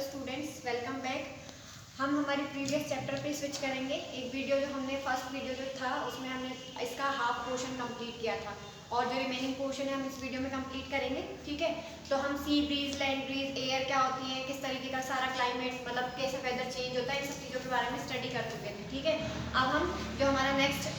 Students, welcome back. हम हमारे previous chapter पे स्विच करेंगे। एक वीडियो जो हमने फर्स्ट वीडियो जो था उसमें हमने इसका हाफ पोर्शन कंप्लीट किया था और जो रिमेनिंग पोर्शन है हम इस वीडियो में कंप्लीट करेंगे। ठीक है, तो हम sea breeze, land breeze, air क्या होती है, किस तरीके का सारा क्लाइमेट मतलब कैसे वेदर चेंज होता है, इन सब चीज़ों के बारे में स्टडी कर चुके थे। ठीक है, अब हम जो हमारा नेक्स्ट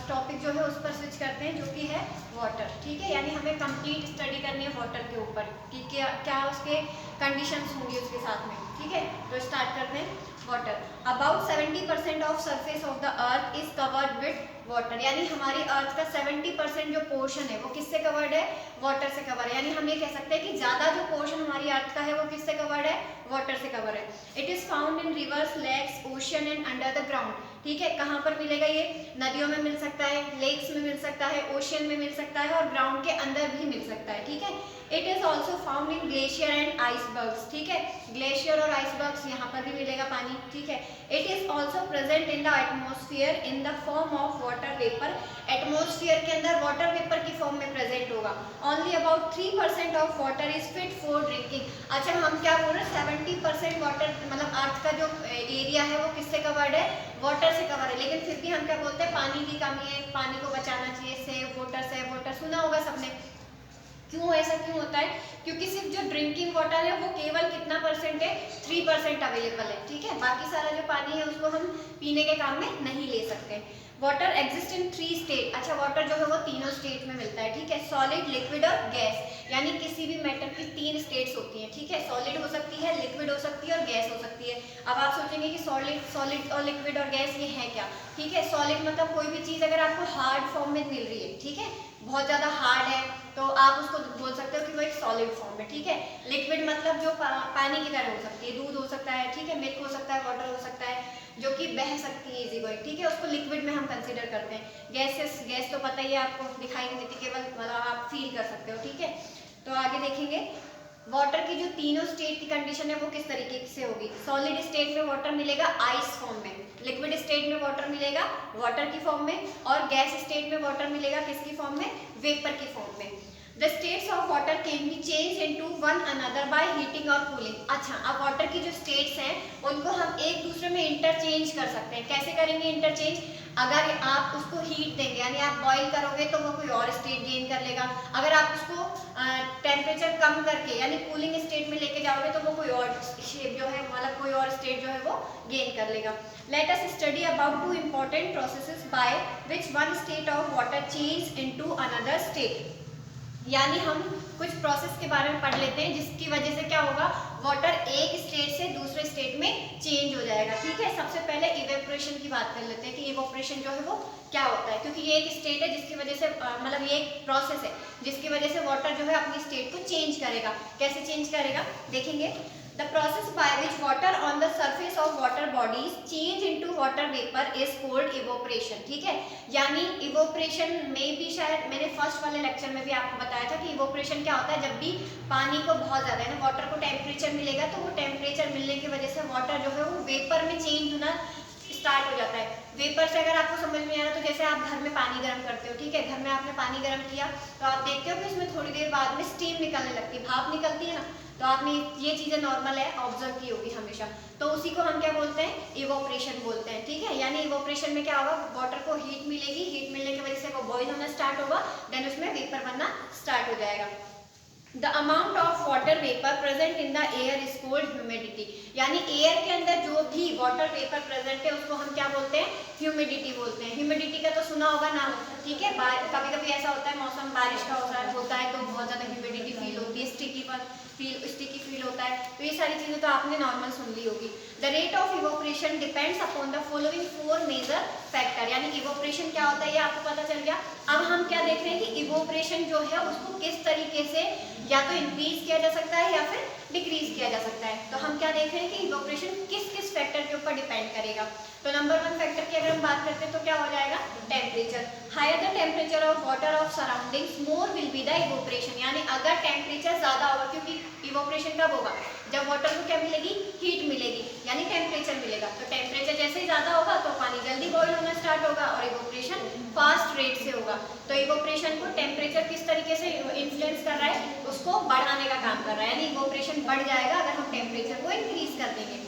टॉपिक जो है उस पर स्विच करते हैं, जो कि है वाटर। ठीक है, यानी हमें कंप्लीट स्टडी करनी है वाटर के ऊपर कि क्या उसके कंडीशंस होंगी उसके साथ में। ठीक है, तो स्टार्ट करते हैं। Water, about 70% of surface of the earth is covered with water, यानी हमारी अर्थ का 70% जो पोर्शन है वो किससे कवर्ड है? वाटर से कवर है। यानी हम ये कह सकते हैं कि ज्यादा जो पोर्शन हमारी अर्थ का है वो किससे कवर्ड है? वाटर से कवर है। It is found in rivers, lakes, ocean and under the ground. ठीक है, कहाँ पर मिलेगा ये? नदियों में मिल सकता है, लेक्स में मिल सकता है, ओशियन में मिल सकता है और ग्राउंड के अंदर भी मिल सकता है। ठीक है, it is also found in glacier and icebergs. ठीक है, ग्लेशियर और आइसबर्ग्स यहाँ पर भी मिलेगा पानी। ठीक है, it is also present in the atmosphere in the form of water vapour. Atmosphere के अंदर वाटर वेपर की फॉर्म में प्रेजेंट होगा। Only about 3% of water is fit for drinking. अच्छा, हम क्या बोल रहे हैं? 70% वाटर मतलब अर्थ का जो एरिया है वो किससे कवर्ड है? वाटर से कवर है। लेकिन फिर भी हम क्या बोलते हैं? पानी की कमी है, पानी को बचाना चाहिए, सेव वाटर सुना होगा सबने। क्यों ऐसा क्यों होता है? क्योंकि सिर्फ जो ड्रिंकिंग वाटर है वो केवल कितना परसेंट है? 3% अवेलेबल है। ठीक है, बाकी सारा जो पानी है उसको हम पीने के काम में नहीं ले सकते। Water exist in 3 state. अच्छा, वाटर जो है वो तीनों स्टेट में मिलता है। ठीक है, सॉलिड, लिक्विड और गैस, यानी किसी भी मैटर की 3 स्टेट्स होती हैं। ठीक है, सॉलिड हो सकती है, लिक्विड हो सकती है और गैस हो सकती है। अब आप सोचेंगे कि सॉलिड और लिक्विड और गैस ये है क्या? ठीक है, सॉलिड मतलब कोई भी चीज़ अगर आपको हार्ड फॉर्म में मिल रही है, ठीक है, बहुत ज़्यादा हार्ड है, तो आप उसको बोल सकते हो कि वो एक सॉलिड फॉर्म है। ठीक है, लिक्विड मतलब जो पानी की तरह हो सकती है, दूध हो सकता है, ठीक है, मिल्क हो सकता है, वाटर हो सकता है, जो कि बह सकती है इजी गोइंग। ठीक है, उसको लिक्विड में हम कंसीडर करते हैं। गैस तो पता ही है आपको, दिखाई नहीं देती, केवल मतलब आप फील कर सकते हो। ठीक है, तो आगे देखेंगे वाटर की जो तीनों स्टेट की कंडीशन है वो किस तरीके से होगी। सॉलिड स्टेट में वाटर मिलेगा आइस फॉर्म में, लिक्विड स्टेट में वाटर मिलेगा वाटर की फॉर्म में और गैस स्टेट में वाटर मिलेगा किसकी फॉर्म में? वेपर की फॉर्म में। The states of water can be changed into one another by heating और cooling। अच्छा, अब वाटर की जो स्टेट्स हैं उनको हम एक दूसरे में इंटरचेंज कर सकते हैं। कैसे करेंगे इंटरचेंज? अगर आप उसको हीट देंगे यानी आप बॉईल करोगे तो वो कोई और स्टेट गेन कर लेगा। अगर आप उसको टेम्परेचर कम करके यानी कूलिंग स्टेट में लेके जाओगे तो वो कोई और शेप जो है मतलब कोई और स्टेट जो है वो गेन कर लेगा। Let us study about 2 important processes by which one state of water changes into another state। यानी हम कुछ प्रोसेस के बारे में पढ़ लेते हैं जिसकी वजह से क्या होगा? वाटर एक स्टेट से दूसरे स्टेट में चेंज हो जाएगा। ठीक है, सबसे पहले इवेपोरेशन की बात कर लेते हैं कि इवेपोरेशन जो है वो क्या होता है, क्योंकि ये एक स्टेट है जिसकी वजह से मतलब ये एक प्रोसेस है जिसकी वजह से वाटर जो है अपनी स्टेट को चेंज करेगा। कैसे चेंज करेगा देखेंगे। The process by which water on the surface of water bodies change into water vapor is called evaporation। ठीक है, यानी evaporation में भी शायद मैंने फर्स्ट वाले लेक्चर में भी आपको बताया था कि evaporation क्या होता है। जब भी पानी को बहुत ज़्यादा है ना, वाटर को टेम्परेचर मिलेगा तो वो टेम्परेचर मिलने की वजह से वाटर जो है वो वेपर में चेंज होना स्टार्ट हो जाता है। वेपर से अगर आपको समझ में आ रहा तो जैसे आप घर में पानी गर्म करते हो, ठीक है, घर में आपने पानी गर्म किया तो आप देखते हो कि उसमें थोड़ी देर बाद में स्टीम निकलने लगती है, भाप निकलती है ना, तो आपने ये चीज़ें नॉर्मल है ऑब्जर्व की होगी हमेशा, तो उसी को हम क्या बोलते हैं? इवोपरेशन बोलते हैं। ठीक है, यानी इवोपरेशन में क्या होगा? वाटर को हीट मिलेगी, हीट मिलने की वजह से वो बॉईल होना स्टार्ट होगा, देन उसमें वेपर बनना स्टार्ट हो जाएगा। The amount of water vapor present in the air is called humidity। यानी एयर के अंदर जो भी वाटर वेपर प्रेजेंट है उसको हम क्या बोलते हैं? ह्यूमिडिटी बोलते हैं। ह्यूमिडिटी का तो सुना होगा नाम, ठीक है, कभी कभी ऐसा होता है मौसम बारिश का होता है तो बहुत ज़्यादा ह्यूमिडिटी फील होती है, स्टिकी फील होता है, तो ये सारी चीज़ें तो आपने नॉर्मल सुन ली होगी। The rate of evaporation depends upon the following 4 major factor. यानी इवोपरेशन क्या होता है ये आपको पता चल गया। अब हम क्या देख रहे हैं कि इवोपरेशन जो है उसको किस तरीके से या तो इंक्रीज किया जा सकता है या फिर डिक्रीज किया जा सकता है। तो हम क्या देख रहे हैं कि इवोपरेशन किस किस फैक्टर के ऊपर डिपेंड करेगा। तो नंबर 1 फैक्टर की अगर हम बात करते हैं तो क्या हो जाएगा? Temperature. Higher the temperature of water of surroundings more will be the evaporation. यानी अगर टेम्परेचर ज़्यादा होगा, क्योंकि इवोपरेशन कब होगा? जब वाटर को क्या मिलेगी? हीट मिलेगी, यानी टेम्परेचर मिलेगा। तो टेम्परेचर जैसे ही ज़्यादा होगा तो पानी जल्दी बॉईल होना स्टार्ट होगा और इवोपरेशन फास्ट रेट से होगा। तो इवोपरेशन को टेम्परेचर किस तरीके से इन्फ्लुएंस कर रहा है? उसको बढ़ाने का काम कर रहा है, यानी इवोपरेशन बढ़ जाएगा अगर हम टेम्परेचर को इंक्रीज कर देंगे।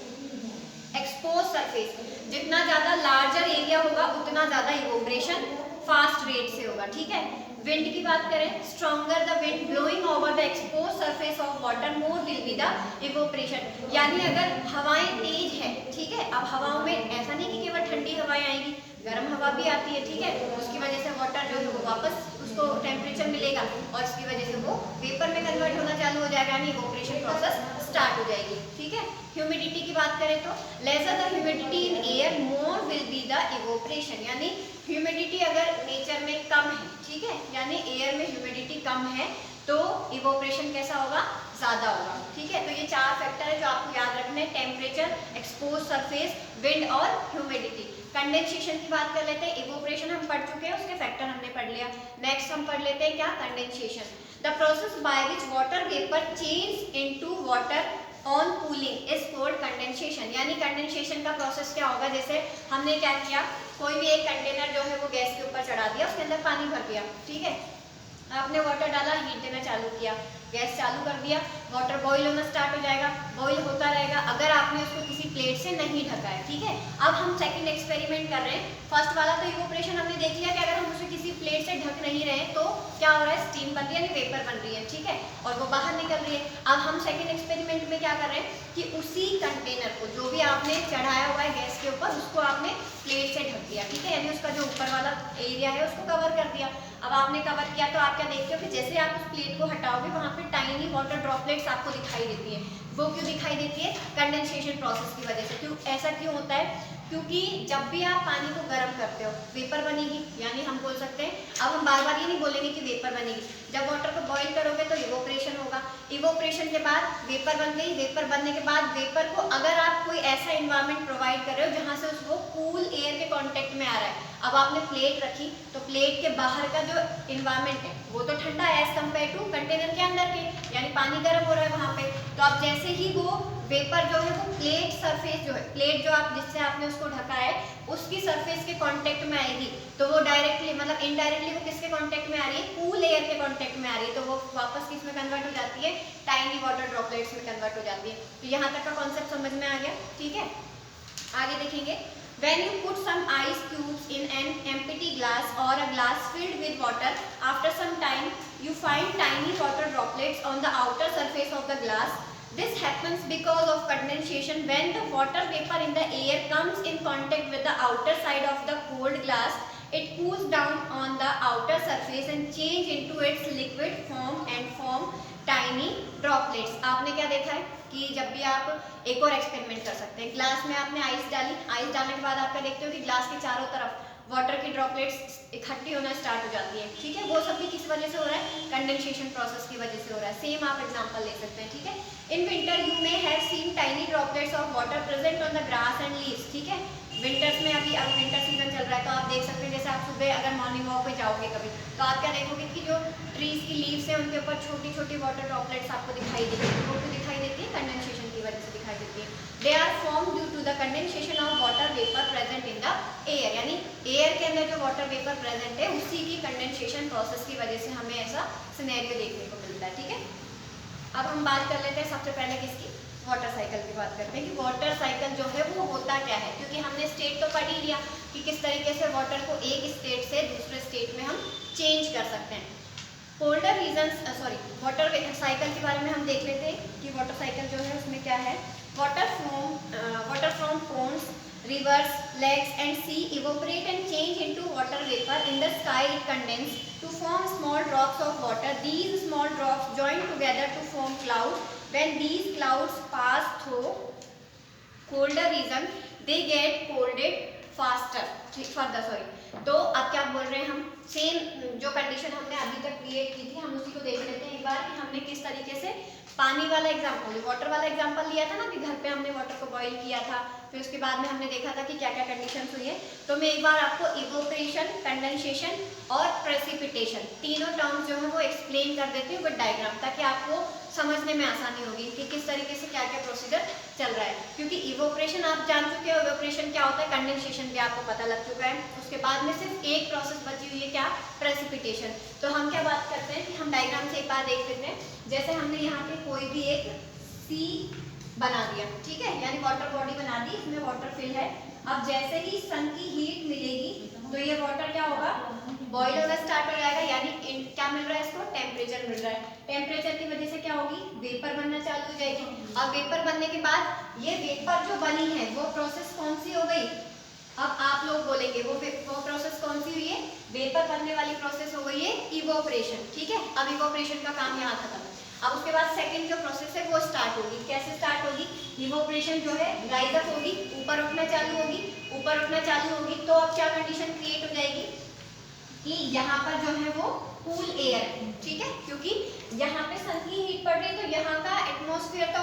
एक्सपोज सरफेस, जितना ज्यादा लार्जर एरिया होगा उतना ज्यादा इवोपरेशन फास्ट रेट से होगा, ठीक है। विंड की बात करें, stronger the wind blowing over the expose surface of water more will be the evaporation, यानी अगर हवाएं तेज है, ठीक है, अब हवाओं में ऐसा नहीं कि केवल ठंडी हवाएं आएंगी, गर्म हवा भी आती है, ठीक है, उसकी वजह से वाटर जो है वो वापस उसको टेम्परेचर मिलेगा और इसकी वजह से वो वेपर में कन्वर्ट होना चालू हो जाएगा, यानी इवोपरेशन प्रोसेस स्टार्ट हो जाएगी, ठीक है। ह्यूमिडिटी की बात करें तो lesser the humidity in air more will be the evaporation, यानी ह्यूमिडिटी अगर नेचर में कम है, ठीक है, यानी एयर में ह्यूमिडिटी कम है तो इवोपरेशन कैसा होगा, ज्यादा होगा, ठीक है। तो ये चार फैक्टर है जो आपको याद रखने हैं, टेम्परेचर, एक्सपोज सरफेस, विंड और ह्यूमिडिटी। कंडेंसेशन की बात कर लेते हैं, इवोपरेशन हम पढ़ चुके हैं, उसके फैक्टर हमने पढ़ लिया। नेक्स्ट हम पढ़ लेते हैं क्या, condensation, the process by which water vapour change into water on cooling is called condensation, यानी कंडेंसेशन का प्रोसेस क्या होगा, जैसे हमने क्या किया, कोई भी एक कंटेनर जो है वो गैस के ऊपर चढ़ा दिया, उसके अंदर पानी भर दिया, ठीक है, आपने वाटर डाला, हीट देना चालू किया, गैस चालू कर दिया, वाटर बॉईल होना स्टार्ट हो जाएगा, बॉईल होता रहेगा, अगर आपने उसको किसी प्लेट से नहीं ढका है, ठीक है। अब हम सेकंड एक्सपेरिमेंट कर रहे हैं, फर्स्ट वाला तो इवोपरेशन हमने देख लिया कि अगर हम उसे किसी प्लेट से ढक नहीं रहे तो क्या हो रहा है, स्टीम बन रही है, यानी वेपर बन रही है, ठीक है, और वो बाहर निकल रही है। अब हम सेकंड एक्सपेरिमेंट में क्या कर रहे हैं कि उसी कंटेनर को जो भी आपने चढ़ाया हुआ है गैस के ऊपर, उसको आपने प्लेट से ढक दिया, ठीक है, यानी उसका जो ऊपर वाला एरिया है उसको कवर कर दिया। अब आपने कवर किया तो आप क्या देखते हो कि जैसे आप उस प्लेट को हटाओगे वहां पे टाइनी वाटर ड्रॉपलेट्स आपको दिखाई देती है। वो क्यों दिखाई देती है, कंडेंसेशन प्रोसेस की वजह से। क्यों ऐसा क्यों होता है, क्योंकि जब भी आप पानी को गर्म करते हो वेपर बनेगी, यानी हम बोल सकते हैं, अब हम बार बार ये नहीं बोलेंगे कि वेपर बनेगी, जब वाटर को बॉईल करोगे तो इवोपरेशन होगा, इवोपरेशन के बाद वेपर बन गई, वेपर बनने के बाद वेपर को अगर आप कोई ऐसा इन्वायरमेंट प्रोवाइड कर रहे हो जहां से उसको कूल एयर के कांटेक्ट में आ रहा है, अब आपने प्लेट रखी तो प्लेट के बाहर का जो इन्वायरमेंट है वो तो ठंडा है एज कम्पेयर टू कंटेनर के अंदर के, यानी पानी गर्म हो रहा है वहां पे, तो अब जैसे ही वो वेपर जो है वो प्लेट सरफेस जो है, प्लेट जो आप जिससे आपने उसको ढका है उसकी सरफेस के कांटेक्ट में आएगी, तो वो डायरेक्टली मतलब इनडायरेक्टली वो किसके कांटेक्ट में आ रही है, कूल एयर के कांटेक्ट में आ रही है, तो वो वापस किस में कन्वर्ट हो जाती है, टाइनी वाटर ड्रॉपलेट्स में कन्वर्ट हो जाती है। तो यहाँ तक का कॉन्सेप्ट समझ में आ गया, ठीक है। आगे देखेंगे, when you put some ice cubes in an empty glass or a glass filled with water, after some time you find tiny water droplets on the outer surface of the glass. This happens because of condensation. When the water vapor in the air comes in contact with the outer side of the cold glass, it cools down on the outer surface and change into its liquid form and form tiny droplets. आपने क्या देखा है कि जब भी आप एक और एक्सपेरिमेंट कर सकते हैं, ग्लास में आपने आइस डाली, आइस डालने के बाद आप क्या देखते हो कि ग्लास के चारों तरफ वाटर की ड्रॉपलेट्स इकट्ठी होना स्टार्ट हो जाती है, ठीक है, वो सब भी किस वजह से हो रहा है, कंडेंसेशन प्रोसेस की वजह से हो रहा है। सेम आप एग्जांपल ले सकते हैं, ठीक है। In winter you may have seen tiny droplets of water present on the grass and leaves, ठीक है, विंटर्स में अभी विंटर सीजन चल रहा है तो आप देख सकते हैं, जैसे आप सुबह अगर मॉर्निंग वॉक पे जाओगे कभी तो आप क्या देखोगे कि जो ट्रीज की लीव्स हैं उनके ऊपर छोटी छोटी वाटर ड्रॉपलेट्स आपको दिखाई देती है, वो क्यों दिखाई देती है, कंडेंसेशन की वजह से दिखाई देती है। They are form due to the condensation of water vapour present in the air, यानी एयर के अंदर जो वाटर वेपर प्रेजेंट है उसी की कंडेंसेशन प्रोसेस की वजह से हमें ऐसा सिनेरियो देखने को मिलता है, ठीक है। अब हम बात कर लेते हैं सबसे पहले किसकी, वाटर साइकिल की बात करते हैं कि वाटर साइकिल जो है वो होता क्या है, क्योंकि हमने स्टेट तो पढ़ ही लिया कि किस तरीके से वाटर को एक स्टेट से दूसरे स्टेट में हम चेंज कर सकते हैं। कोल्डर रीजन्स वाटर साइकिल के बारे में हम देख लेते हैं कि वाटर साइकिल जो है उसमें क्या है, water from ponds, rivers, lakes and sea evaporate and change into water vapor. In the sky it condenses to form small drops of water. These small drops join together to form clouds. When these clouds pass through colder region, they get colded faster. तो अब क्या बोल रहे हैं हम, same जो condition हमने अभी तक क्रिएट की थी हम उसी को देख लेते हैं एक बार कि हमने किस तरीके से पानी वाला एग्जाम्पल, वाटर वाला एग्जाम्पल लिया था ना कि घर पे हमने वाटर को बॉईल किया था, फिर उसके बाद में हमने देखा था कि क्या क्या कंडीशंस हुई है। तो मैं एक बार आपको इवोपरेशन, कंडेंसेशन और प्रेसिपिटेशन तीनों टर्म्स जो है वो एक्सप्लेन कर देती हूँ विद डायग्राम, ताकि आपको समझने में आसानी होगी कि किस तरीके से क्या क्या प्रोसीजर चल रहा है। क्योंकि इवोपरेशन आप जान चुके हो, इवोपरेशन क्या होता है, कंडेंसेशन भी आपको पता लग चुका है, उसके बाद में सिर्फ एक प्रोसेस बची हुई है क्या, प्रेसिपिटेशन। तो हम क्या बात करते हैं कि हम डायग्राम से एक बार देख लेते हैं, जैसे हमने यहाँ पे कोई भी एक सी बना दिया, ठीक है, यानी वाटर बॉडी बना दी, इसमें वाटर फिल है। अब जैसे ही सन की हीट मिलेगी तो ये वाटर क्या होगा, बॉईल होना स्टार्ट हो जाएगा, यानी क्या मिल रहा है इसको, टेम्परेचर मिल रहा है। टेम्परेचर की वजह से क्या होगी, वेपर बनना चालू हो जाएगी। अब वेपर बनने के बाद ये वेपर जो बनी है वो प्रोसेस कौन सी हो गई, अब आप लोग बोलेंगे वो प्रोसेस कौन सी हुई है, वेपर बनने वाली प्रोसेस हो गई है इवोपरेशन, ठीक है। अब इवोपरेशन का काम यहाँ खत्म। अब उसके बाद सेकंड जो प्रोसेस है वो स्टार्ट होगी। कैसे स्टार्ट होगी, इवोपरेशन जो है राइज अप होगी, ऊपर उठना चालू होगी। ऊपर उठना चालू होगी तो अब क्या कंडीशन क्रिएट हो जाएगी कि यहाँ पर जो है वो कूल एयर, ठीक है, क्योंकि यहाँ पे सन की हीट पड़ रही है तो यहाँ का एटमॉस्फेयर तो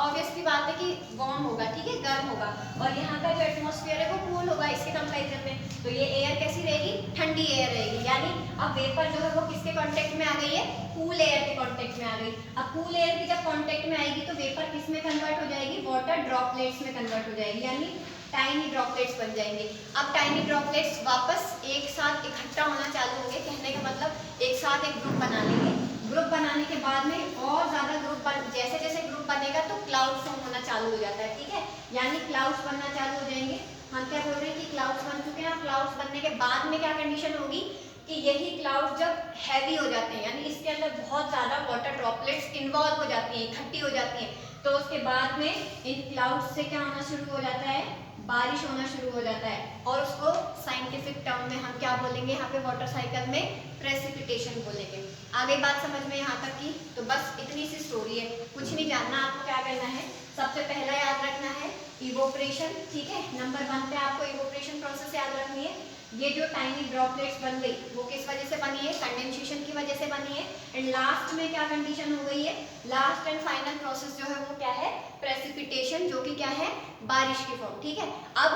ऑब्वियस की बात है कि वार्म होगा, ठीक है, गर्म होगा, और यहाँ का जो एटमॉस्फेयर है वो कूल होगा इसके कंपैरिजन में। तो ये एयर कैसी रहेगी, ठंडी एयर रहेगी, यानी अब वेपर जो है वो किसके कांटेक्ट में आ गई है, कूल एयर के कांटेक्ट में आ गई। अब कूल एयर की जब कांटेक्ट में आएगी तो वेपर किस में कन्वर्ट हो जाएगी, वाटर ड्रॉपलेट्स में कन्वर्ट हो जाएगी, यानी टाइनी ड्रॉपलेट्स बन जाएंगे। अब टाइनी ड्रॉपलेट्स वापस एक साथ इकट्ठा होना चालू होंगे, कहने का मतलब एक साथ एक ग्रुप बना लेंगे। ग्रुप बनाने के बाद में और ज्यादा ग्रुप जैसे जैसे ग्रुप बनेगा तो क्लाउड फॉर्म होना चालू हो जाता है, ठीक है, यानी क्लाउड्स बनना चालू हो जाएंगे। हम क्या बोल रहे हैं कि क्लाउड्स बन चुके हैं। क्लाउड्स बनने के बाद में क्या कंडीशन होगी कि यही क्लाउड जब हैवी हो जाते हैं, यानी इसके अंदर बहुत ज्यादा वाटर ड्रॉपलेट्स इन्वॉल्व हो जाती हैं, इकट्ठी हो जाती हैं, तो उसके बाद में इन क्लाउड्स से क्या होना शुरू हो जाता है, बारिश होना शुरू हो जाता है, और उसको साइंटिफिक टर्म में हम क्या बोलेंगे, यहाँ पे वाटर साइकिल में प्रेसिपिटेशन बोलेंगे। आ गई बात समझ में यहाँ तक की, तो बस इतनी सी स्टोरी है, कुछ नहीं जानना। आपको क्या करना है, सबसे पहला याद रखना है इवोपरेशन, ठीक है, नंबर 1 पे आपको इवोपरेशन प्रोसेस याद रखनी है। ये जो टाइनी ड्रॉपलेट्स बन गई वो किस वजह से बनी है, कंडेंसेशन की वजह से बनी है। एंड लास्ट में क्या कंडीशन हो गई है, लास्ट एंड फाइनल प्रोसेस जो है वो क्या है, प्रेसिपिटेशन, जो कि क्या है, बारिश की फॉर्म, ठीक है। अब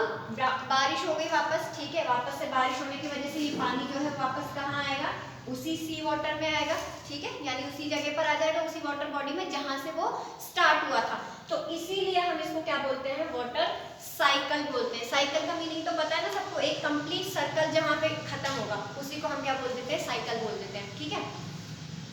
बारिश हो गई वापस, ठीक है, वापस से बारिश होने की वजह से ये पानी जो है वापस कहाँ आएगा, उसी सी वाटर में आएगा, ठीक है, यानी उसी जगह पर आ जाएगा, उसी वाटर बॉडी में जहां से वो स्टार्ट हुआ था। तो इसीलिए हम इसको क्या बोलते हैं, वाटर साइकिल बोलते हैं। साइकिल का मीनिंग तो पता है ना सबको, एक कंप्लीट सर्कल जहां पे खत्म होगा उसी को हम क्या बोल देते हैं, साइकिल बोल देते हैं, ठीक है।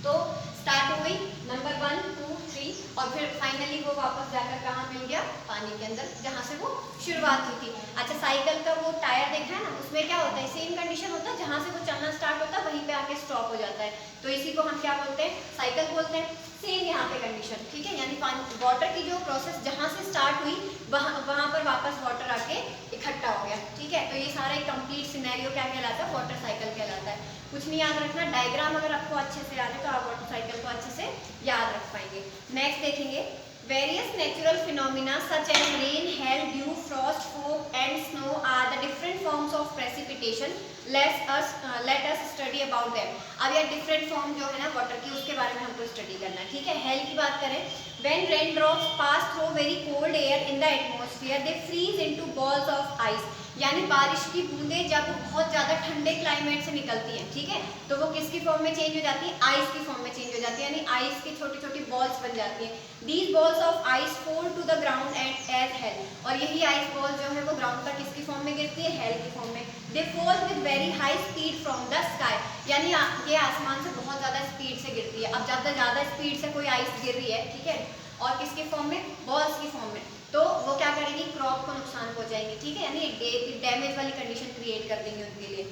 तो स्टार्ट हो गई नंबर 1 2 3 और फिर फाइनली वो वापस जाकर कहाँ मिल गया, पानी के अंदर, जहाँ से वो शुरुआत हुई थी। अच्छा, साइकिल का वो टायर देखा है ना, उसमें क्या होता है, सेम कंडीशन होता है, जहाँ से वो चलना स्टार्ट होता है वहीं पे आके स्टॉप हो जाता है, तो इसी को हम क्या बोलते हैं, साइकिल बोलते हैं। सेम यहाँ पे कंडीशन, ठीक है, यानी पानी वाटर की जो प्रोसेस जहाँ से स्टार्ट हुई वहाँ पर वापस वाटर आके इकट्ठा हो गया, ठीक है। तो ये सारा एक कंप्लीट सिनेरियो क्या कहलाता है, वाटर साइकिल कहलाता है। कुछ नहीं याद रखना, डायग्राम अगर आपको अच्छे से याद है तो आप वाटर साइकिल को अच्छे से याद रख पाएंगे। नेक्स्ट देखेंगे, various natural phenomena such as rain, hail, dew, frost, fog and snow are the different forms of precipitation. let us study about them. अब यह different form जो है ना वाटर की, उसके बारे में हमको स्टडी करना है, ठीक है। हेल की बात करें, when raindrops pass through very cold air in the atmosphere they freeze into balls of ice, यानी बारिश की बूंदें जब बहुत ज्यादा ठंडे क्लाइमेट से निकलती हैं, ठीक है, तो वो किसकी फॉर्म में चेंज हो जाती है, आइस की फॉर्म में चेंज हो जाती है, यानी आइस की छोटी छोटी बॉल्स बन जाती हैं। These balls of ice fall to the ground and as hail, और यही आइस बॉल जो है वो ग्राउंड पर किसकी फॉर्म में गिरती है, हेल की फॉर्म में। They fall with very high speed from the sky, यानी ये आसमान से बहुत ज्यादा स्पीड से गिरती है। अब ज्यादा स्पीड से कोई आइस गिर रही है, ठीक है, और किसके फॉर्म में, बॉल्स की फॉर्म में, तो वो क्या करेगी, क्रॉप को नुकसान पहुंचाएंगे, ठीक है, यानी डैमेज वाली कंडीशन क्रिएट कर देंगे उनके लिए।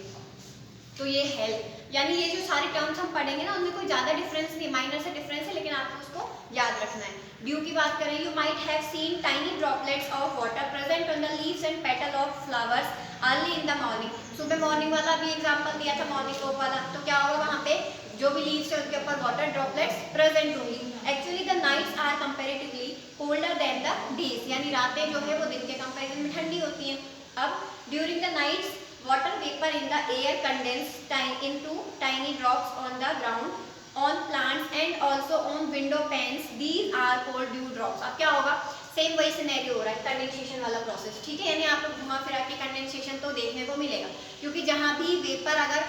तो ये हेल, यानी ये जो सारे टर्म्स हम पढ़ेंगे ना उनमें कोई ज्यादा डिफरेंस नहीं, माइनर से डिफरेंस है, लेकिन आपको उसको याद रखना है। ड्यू की बात करें, you might have seen tiny droplets of water present on the leaves and petal of flowers early in the morning. सुबह मॉर्निंग वाला भी एग्जांपल दिया था, मॉर्निंग वॉक वाला, तो क्या होगा, वहाँ पे जो भी लीव्स है उनके ऊपर वाटर ड्रॉपलेट्स प्रेजेंट होंगी। Actually the nights are comparatively colder than the days, यानी रातें जो है वो दिन के कंपैरिजन में ठंडी होती हैं। अब during the nights water vapor in the air condensed into tiny drops on the ground, on plants and also on window panes. These are called dew drops. अब क्या होगा, सेम वही सिनेरियो हो रहा है, कंडेंसेशन वाला प्रोसेस, ठीक है, यानी आपको घुमा फिरा के कंडेंसेशन तो देखने को मिलेगा, क्योंकि जहाँ भी वेपर अगर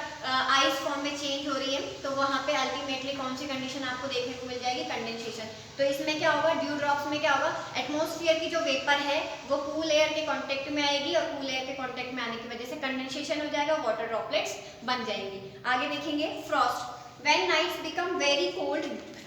आइस फॉर्म में चेंज हो रही है तो वहाँ पे अल्टीमेटली कौन सी कंडीशन आपको देखने को मिल जाएगी, कंडेंसेशन। तो इसमें क्या होगा, ड्यू ड्रॉप्स में क्या होगा, एटमॉस्फेयर की जो वेपर है वो कूल एयर के कांटेक्ट में आएगी, और कूल एयर के कांटेक्ट में आने की वजह से कंडेंसेशन हो जाएगा, वाटर ड्रॉपलेट्स बन जाएंगी। आगे देखेंगे frost, when nights become very cold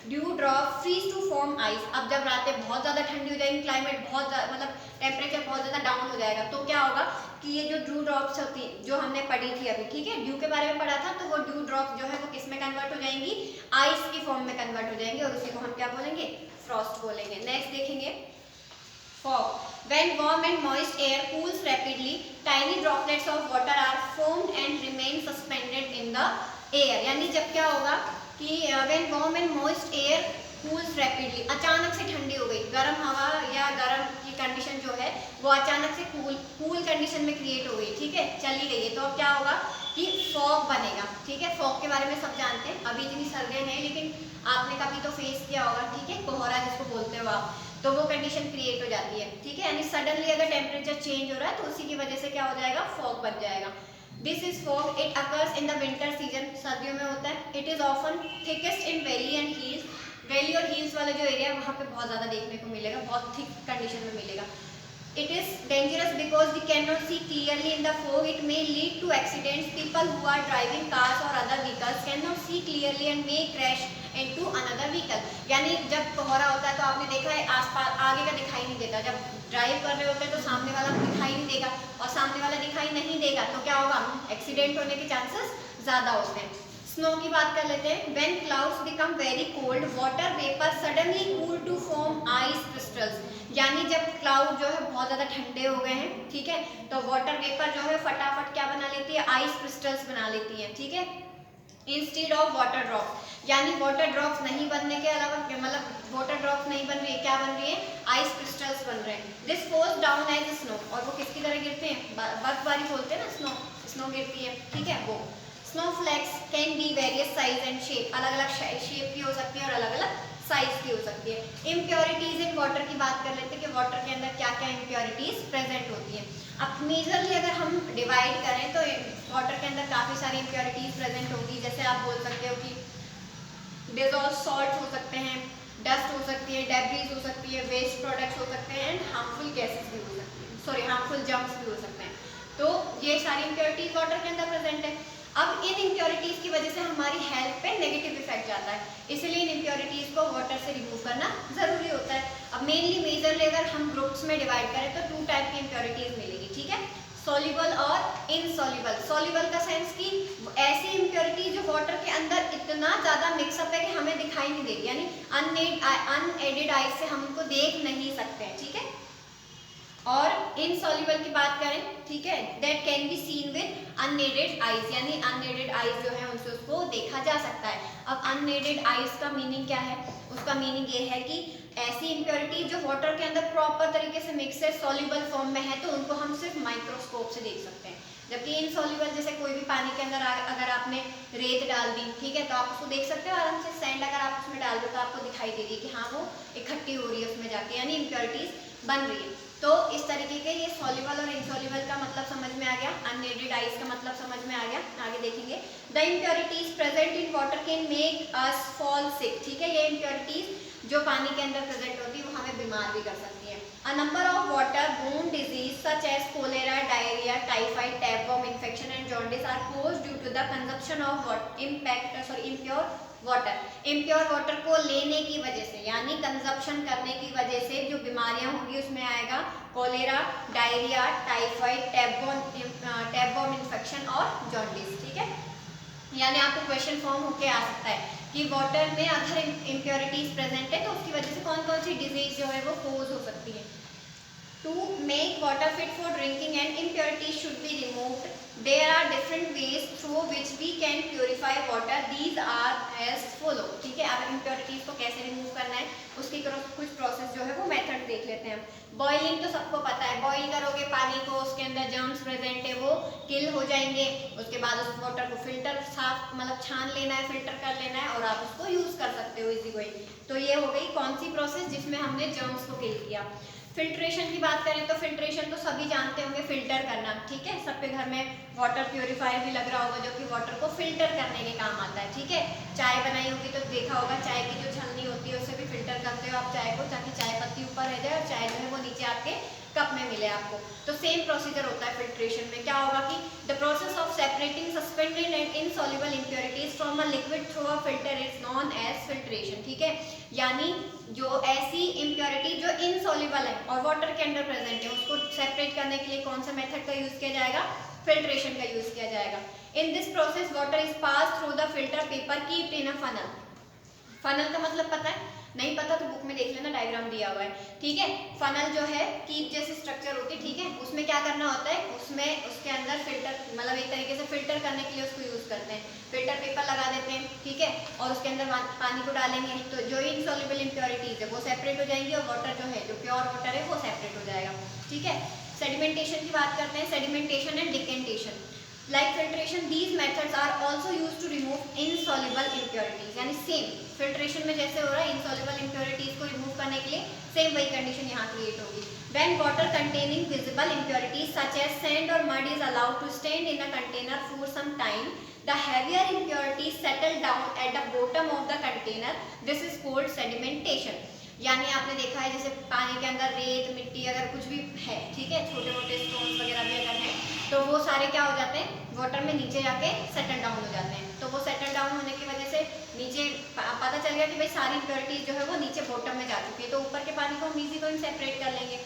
dew drop freeze to form ice. अब जब रातें बहुत ज़्यादा ठंडी हो जाएंगी, क्लाइमेट बहुत मतलब टेम्परेचर बहुत ज़्यादा डाउन हो जाएगा, तो क्या होगा कि ये जो ड्यू ड्रॉप्स होती हैं जो हमने पढ़ी थी अभी, ठीक है, ड्यू के बारे में पढ़ा था, तो वो ड्यू ड्रॉप जो है वो किस में कन्वर्ट हो जाएंगी, आइस की फॉर्म में कन्वर्ट हो जाएंगी, और उसी को हम क्या बोलेंगे, फ्रॉस्ट बोलेंगे। नेक्स्ट देखेंगे fog. When warm and moist air cools rapidly, tiny droplets of water are formed and remain suspended in the air. यानी जब क्या होगा कि when warm and moist air cools rapidly, अचानक से ठंडी हो गई, गर्म हवा या गर्म की कंडीशन जो है वो अचानक से कूल कंडीशन में क्रिएट हो गई, ठीक है, चली गई है, तो अब क्या होगा कि फॉग बनेगा, ठीक है। फॉग के बारे में सब जानते हैं, अभी इतनी सर्दियाँ नहीं, लेकिन आपने कभी तो फेस किया होगा, ठीक है, कोहरा जिसको बोलते हो आप, तो वो कंडीशन क्रिएट हो जाती है, ठीक है, यानी सडनली अगर टेम्परेचर चेंज हो रहा है तो उसी की वजह से क्या हो जाएगा, फॉग बन जाएगा। This is fog, it occurs in the winter season, सर्दियों में होता है। It is often thickest in valley and hills, valley और हिल्स वाला जो एरिया है वहाँ पे बहुत ज़्यादा देखने को मिलेगा, बहुत थिक कंडीशन में मिलेगा। It is dangerous because we cannot see clearly in the fog. It may lead to accidents. People who are driving cars or other vehicles cannot see clearly and may crash into another vehicle. यानी जब कोहरा होता है तो आपने देखा है आसपास आगे का दिखाई नहीं देता, जब ड्राइव कर रहे होते हैं तो सामने वाला दिखाई नहीं देगा, और सामने वाला दिखाई नहीं देगा तो क्या होगा, एक्सीडेंट होने के चांसेस ज़्यादा होते हैं। स्नो की बात कर लेते हैं। When clouds become very cold, water vapor suddenly cool to form ice crystals. यानी जब क्लाउड जो है बहुत ज़्यादा ठंडे हो गए हैं, ठीक है, तो वाटर वेपर जो है फटाफट क्या बना लेती है, आइस क्रिस्टल्स बना लेती है, ठीक है, इंस्टेड ऑफ वाटर ड्रॉप्स। यानी वाटर ड्रॉप्स नहीं बनने के अलावा मतलब वाटर ड्रॉप्स नहीं बन रही है, क्या बन रही है, आइस क्रिस्टल्स बन रहे हैं। This falls down as snow, और वो किसकी तरह गिरते हैं, बर्फबारी बोलते हैं ना, स्नो गिरती है, ठीक है, वो snowflakes can be various size and shape, अलग अलग शेप की हो सकती है और अलग अलग साइज की हो सकती है। इम्प्योरिटीज इन वाटर की बात कर लेते हैं कि वाटर के अंदर क्या क्या इम्प्योरिटीज प्रेजेंट होती हैं। अब मेजरली अगर हम डिवाइड करें तो वाटर के अंदर काफ़ी सारी इम्प्योरिटीज प्रेजेंट होगी, जैसे आप बोल सकते हो कि डिजॉल्व सॉल्ट हो सकते हैं, डस्ट हो सकती है, डेब्रीज हो सकती है, वेस्ट प्रोडक्ट्स हो सकते हैं, एंड हार्मफुल गैसेस भी हो सकती हैं, सॉरी हार्मफुल जर्म्स भी हो सकते हैं। तो ये सारी इम्प्योरिटीज वाटर के अंदर प्रेजेंट है। अब इन इम्प्योरिटीज़ की वजह से हमारी हेल्थ पे नेगेटिव इफेक्ट जाता है, इसलिए इन इम्प्योरिटीज़ को वाटर से रिमूव करना ज़रूरी होता है। अब मेनली मेजरली अगर हम ग्रुप्स में डिवाइड करें तो 2 टाइप की इम्प्योरिटीज़ मिलेगी, ठीक है, सॉल्युबल और इनसॉल्युबल। सॉल्युबल का सेंस कि ऐसी इम्प्योरिटी जो वाटर के अंदर इतना ज़्यादा मिक्सअप है कि हमें दिखाई नहीं देगी, यानी अनएडेड आइज से हम उनको देख नहीं सकते हैं, ठीक है। और इनसॉल्युबल की बात करें, ठीक है, that can be seen with unaided eyes, यानी अनएडेड आइज जो है उनसे उसको देखा जा सकता है। अब अनएडेड आइज का मीनिंग क्या है, उसका मीनिंग ये है कि ऐसी इम्प्योरिटी जो वाटर के अंदर प्रॉपर तरीके से मिक्स है, सॉल्युबल फॉर्म में है, तो उनको हम सिर्फ माइक्रोस्कोप से देख सकते हैं। जबकि इनसॉल्युबल जैसे कोई भी पानी के अंदर अगर आपने रेत डाल दी, ठीक है, तो आप उसको देख सकते हो आराम से। सैंड अगर आप उसमें डाल दो तो आपको दिखाई देगी कि हाँ वो इकट्ठी हो रही है उसमें जाके, यानी इम्प्योरिटीज बन रही है। तो इस तरीके के ये सॉल्युबल और इनसॉल्युबल का मतलब समझ में आ गया, अनएडेड आइज का मतलब समझ में आ गया। आगे देखेंगे, the impurities present in water can make us fall sick, ठीक है, ये इम्प्योरिटीज जो पानी के अंदर प्रेजेंट होती है वो हमें बीमार भी कर सकती है। A number of water borne disease such as cholera, diarrhoea, typhoid, tapeworm infection and jaundice are caused due to the consumption of impure water. Impure water को लेने की वजह से, यानी कंजप्शन करने की वजह से जो बीमारियां होंगी उसमें आएगा cholera, diarrhoea, typhoid, tapeworm infection और जॉन्डिस, ठीक है। यानी आपको क्वेश्चन फॉर्म होके आ सकता है कि वाटर में अगर इम्प्योरिटीज प्रेजेंट है तो उसकी वजह से कौन कौन सी डिजीज जो है वो कोज हो सकती है। To make water fit for drinking and impurities should be removed. There are different ways through which we can purify water. These are as follow. ठीक है, अब impurities को कैसे रिमूव करना है उसकी कुछ प्रोसेस जो है वो मेथड देख लेते हैं। बॉइलिंग तो सबको पता है, बॉइल करोगे पानी को, उसके अंदर जर्म्स प्रेजेंट है वो किल हो जाएंगे। उसके बाद उस वाटर को फिल्टर साफ मतलब छान लेना है, फिल्टर कर लेना है और आप उसको यूज कर सकते हो इजी गोइंग। तो ये हो गई कौन सी प्रोसेस जिसमें हमने जर्म्स को किल किया। फिल्ट्रेशन की बात करें तो फिल्ट्रेशन तो सभी जानते होंगे, फिल्टर करना, ठीक है, सबके घर में वाटर प्यूरिफायर भी लग रहा होगा जो कि वाटर को फिल्टर करने के काम आता है, ठीक है। चाय बनाई होगी तो देखा होगा चाय की जो छलनी होती है उससे भी फिल्टर करते हो आप चाय को, ताकि चाय पत्ती ऊपर रह जाए और चाय जो है वो नीचे आपके कप में मिले आपको। तो सेम प्रोसीजर होता है फिल्ट्रेशन में। क्या होगा कि the process of separating suspended and insoluble impurities from a liquid through a filter is known as filtration. ठीक है, यानी जो ऐसी इम्प्योरिटी जो इनसॉल्युबल है और वाटर के अंदर प्रेजेंट है उसको सेपरेट करने के लिए कौन सा मेथड का यूज किया जाएगा? फिल्ट्रेशन का यूज किया जाएगा। In this process water is pass through the filter paper keeped in a funnel. Funnel का मतलब पता है? नहीं पता तो बुक में देख लेना, डायग्राम दिया हुआ है। ठीक है, फनल जो है कीप जैसे स्ट्रक्चर होती है, ठीक है, उसमें क्या करना होता है, उसमें उसके अंदर फिल्टर मतलब एक तरीके से फिल्टर करने के लिए उसको यूज करते हैं। फिल्टर पेपर लगा देते हैं, ठीक है, और उसके अंदर पानी को डालेंगे तो जो इनसॉल्युबल इम्प्योरिटीज है वो सेपरेट हो जाएंगी और वाटर जो है जो प्योर वाटर है वो सेपरेट हो जाएगा। ठीक है, सेडिमेंटेशन की बात करते हैं, sedimentation and decantation. Like filtration, these methods are also used to remove insoluble impurities। यानी सेम फिल्ट्रेशन में जैसे हो रहा है insoluble impurities को रिमूव करने के लिए सेम वही कंडीशन यहाँ क्रिएट होगी। When water containing visible impurities such as sand or mud is allowed to stand in a container for some time, the heavier impurities settle down at the bottom of the container. This is called sedimentation। यानी आपने देखा है जैसे पानी के अंदर रेत मिट्टी अगर कुछ भी है, ठीक है, छोटे मोटे स्टोन्स वगैरह भी अगर हैं तो वो सारे क्या हो जाते हैं, वाटर में नीचे जाके सेटल डाउन हो जाते हैं। तो वो सेटल डाउन होने की वजह से नीचे पता चल गया कि भाई सारी इम्प्योरिटीज जो है वो नीचे बॉटम में जा चुकी है, तो ऊपर के पानी को हम इजीली सेपरेट कर लेंगे।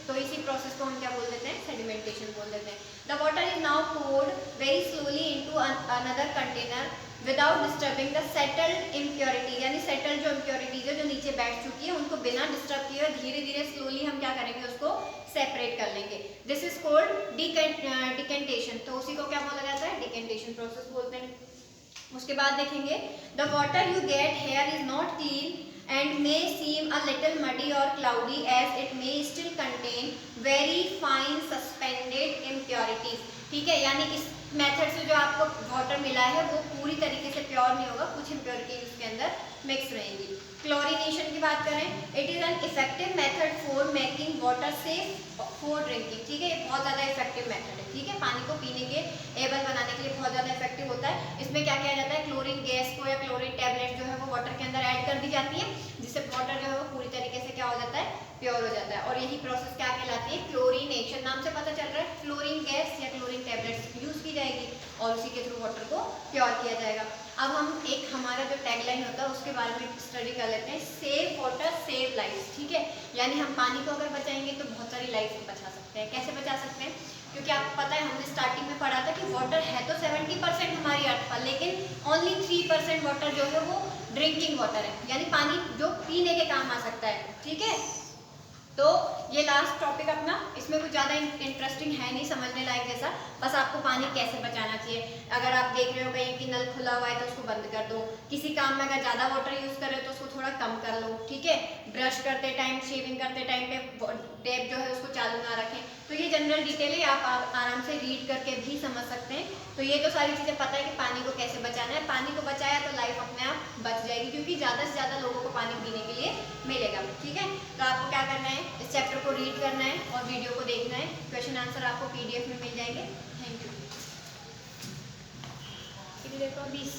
तो इसी प्रोसेस को हम क्या बोल देते हैं? सेडिमेंटेशन बोल देते हैं। The water is now poured very slowly into another container without disturbing the settled impurity. यानी सेटल्ड जो इम्प्योरिटीज है जो नीचे बैठ चुकी है उनको बिना डिस्टर्ब किए धीरे धीरे स्लोली हम क्या करेंगे, उसको सेपरेट कर लेंगे। This is called decantation. तो उसी को क्या बोला जाता है? डिकेंटेशन प्रोसेस बोलते हैं। उसके बाद देखेंगे the water you get here is not clean and may seem a little muddy or cloudy as it may still contain very fine suspended impurities। ठीक है, यानी इस मेथड से जो आपको वाटर मिला है वो पूरी तरीके से प्योर नहीं होगा, कुछ इम्प्योरिटीज उसके अंदर मिक्स रहेंगी। क्लोरीनेशन की बात करें, it is an effective method for making water safe for drinking. ठीक है, ये बहुत ज़्यादा इफेक्टिव मेथड है। ठीक है, पानी को पीने के एबल बनाने के लिए बहुत ज़्यादा इफेक्टिव होता है। इसमें क्या किया जाता है, क्लोरीन गैस को या क्लोरीन टैबलेट जो है वो वाटर के अंदर ऐड कर दी जाती है, जिससे वाटर जो है वो पूरी तरीके से क्या हो जाता है, प्योर हो जाता है। और यही प्रोसेस क्या कहलाती है? क्लोरीनेशन। नाम से पता चल रहा है क्लोरीन गैस या क्लोरीन टैबलेट्स यूज की जाएगी और उसी के थ्रू वाटर को प्योर किया जाएगा। अब हम एक हमारा जो टैगलाइन होता है उसके बारे में स्टडी कर लेते हैं, सेव वाटर सेव लाइफ। ठीक है, यानी हम पानी को अगर बचाएंगे तो बहुत सारी लाइफ बचा सकते हैं। कैसे बचा सकते हैं? क्योंकि आपको पता है हमने स्टार्टिंग में पढ़ा था कि वाटर है तो 70% हमारी अर्थ पर, लेकिन ओनली 3% वाटर जो है वो ड्रिंकिंग वाटर है, यानी पानी जो पीने के काम आ सकता है। ठीक है, तो ये लास्ट टॉपिक अपना, इसमें कुछ ज़्यादा इंटरेस्टिंग है नहीं, समझने लायक जैसा, बस आपको पानी कैसे बचाना चाहिए। अगर आप देख रहे हो कहीं कि नल खुला हुआ है तो उसको बंद कर दो, किसी काम में अगर ज़्यादा वाटर यूज़ कर रहे हो तो उसको थोड़ा कम कर लो। ठीक है, ब्रश करते टाइम, शेविंग करते टाइम पे टैप जो है उसको चालू ना रखें। तो ये जनरल डिटेल है, आप आराम से रीड करके भी समझ सकते हैं। तो ये तो सारी चीज़ें पता है कि पानी को कैसे बचाना है। पानी को बचाया तो लाइफ अपने आप बच जाएगी, क्योंकि ज़्यादा से ज़्यादा लोगों को पानी पीने के लिए मिलेगा। ठीक है, तो आपको क्या करना है, इस चैप्टर को रीड करना है और वीडियो को देखना है। क्वेश्चन आंसर आपको PDF में मिल जाएंगे। Thank you. 20